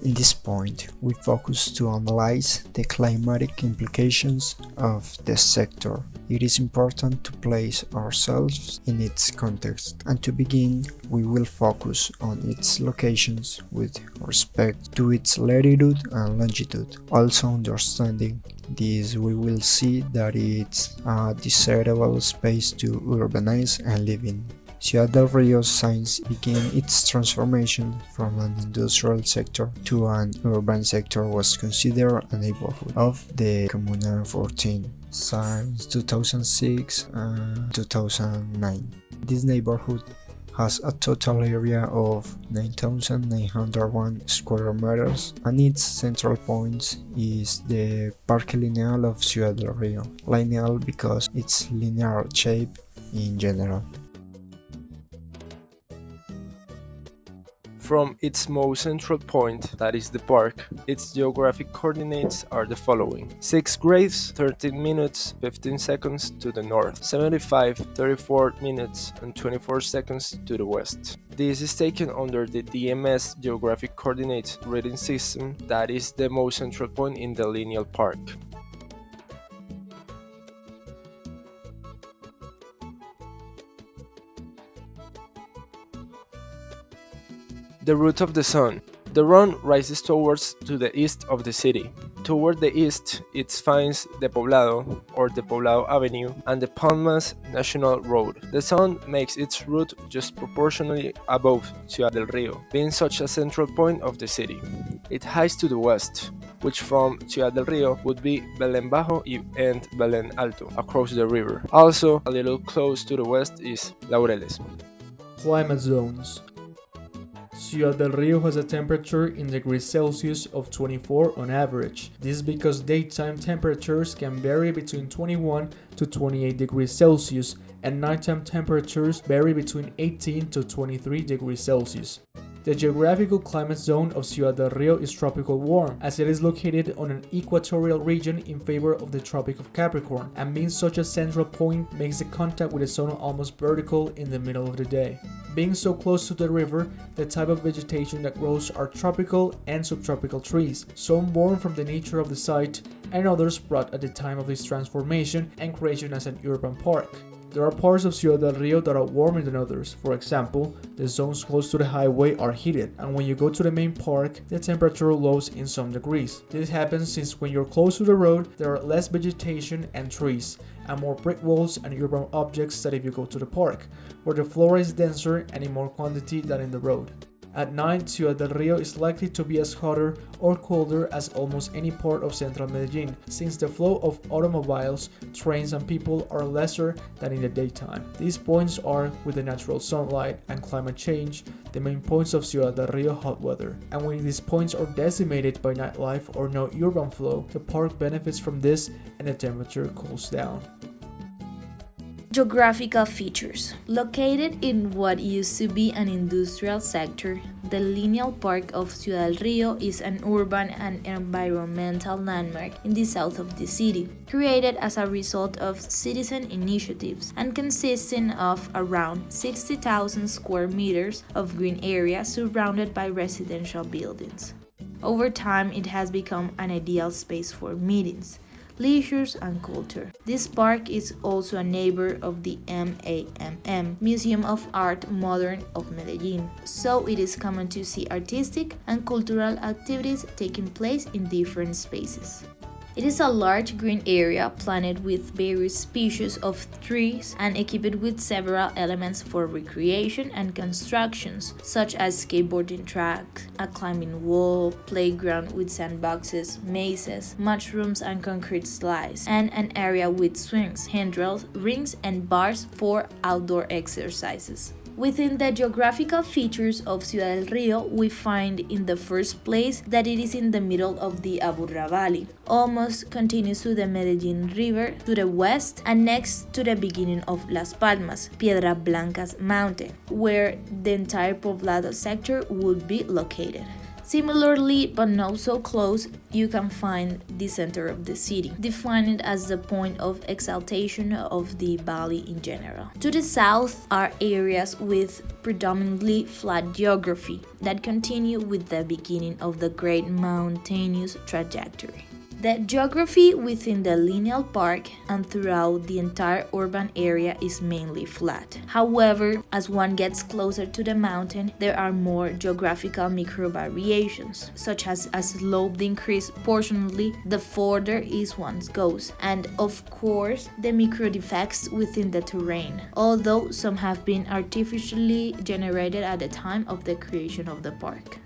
In this point, we focus to analyze the climatic implications of the sector. It is important to place ourselves in its context, and to begin, we will focus on its locations with respect to its latitude and longitude. Also understanding this, we will see that it's a desirable space to urbanize and live in. Ciudad del Rio since began its transformation from an industrial sector to an urban sector was considered a neighborhood of the Comuna 14 since 2006 and 2009. This neighborhood has a total area of 9,901 square meters, and its central point is the Parque Lineal of Ciudad del Rio. Lineal because it's linear shape in general. From its most central point, that is the park, its geographic coordinates are the following: 6 graves, 13 minutes, 15 seconds to the north, 75, 34 minutes, and 24 seconds to the west. This is taken under the DMS geographic coordinates reading system, that is the most central point in the lineal park. The route of the sun. The sun rises towards to the east of the city. Toward the east, it finds the Poblado, or the Poblado Avenue, and the Palmas National Road. The sun makes its route just proportionally above Ciudad del Rio, being such a central point of the city. It hides to the west, which from Ciudad del Rio would be Belén Bajo and Belén Alto, across the river. Also, a little close to the west is Laureles. Climate zones. Ciudad del Rio has a temperature in degrees Celsius of 24 on average. This is because daytime temperatures can vary between 21 to 28 degrees Celsius and nighttime temperatures vary between 18 to 23 degrees Celsius. The geographical climate zone of Ciudad del Rio is tropical warm, as it is located on an equatorial region in favor of the Tropic of Capricorn, and being such a central point makes the contact with the sun almost vertical in the middle of the day. Being so close to the river, the type of vegetation that grows are tropical and subtropical trees, some born from the nature of the site and others brought at the time of this transformation and creation as an urban park. There are parts of Ciudad del Rio that are warmer than others. For example, the zones close to the highway are heated, and when you go to the main park, the temperature lowers in some degrees. This happens since when you're close to the road, there are less vegetation and trees, and more brick walls and urban objects than if you go to the park, where the flora is denser and in more quantity than in the road. At night, Ciudad del Rio is likely to be as hotter or colder as almost any part of central Medellin, since the flow of automobiles, trains and people are lesser than in the daytime. These points are, with the natural sunlight and climate change, the main points of Ciudad del Rio hot weather. And when these points are decimated by nightlife or no urban flow, the park benefits from this and the temperature cools down. Geographical features. Located in what used to be an industrial sector, the lineal park of Ciudad del Rio is an urban and environmental landmark in the south of the city, created as a result of citizen initiatives and consisting of around 60,000 square meters of green area surrounded by residential buildings. Over time, it has become an ideal space for meetings, leisure and culture. This park is also a neighbor of the MAMM, Museum of Art Modern of Medellin, so it is common to see artistic and cultural activities taking place in different spaces. It is a large green area planted with various species of trees and equipped with several elements for recreation and constructions, such as skateboarding tracks, a climbing wall, playground with sandboxes, mazes, mushrooms and concrete slides, and an area with swings, handrails, rings, and bars for outdoor exercises. Within the geographical features of Ciudad del Rio, we find in the first place that it is in the middle of the Aburrá Valley, almost continues to the Medellin River to the west and next to the beginning of Las Palmas, Piedras Blancas Mountain, where the entire Poblado sector would be located. Similarly, but not so close, you can find the center of the city, defined as the point of exaltation of the valley in general. To the south are areas with predominantly flat geography that continue with the beginning of the great mountainous trajectory. The geography within the lineal park and throughout the entire urban area is mainly flat. However, as one gets closer to the mountain, there are more geographical micro-variations, such as a slope increase proportionally the further east one goes, and of course the micro-defects within the terrain, although some have been artificially generated at the time of the creation of the park.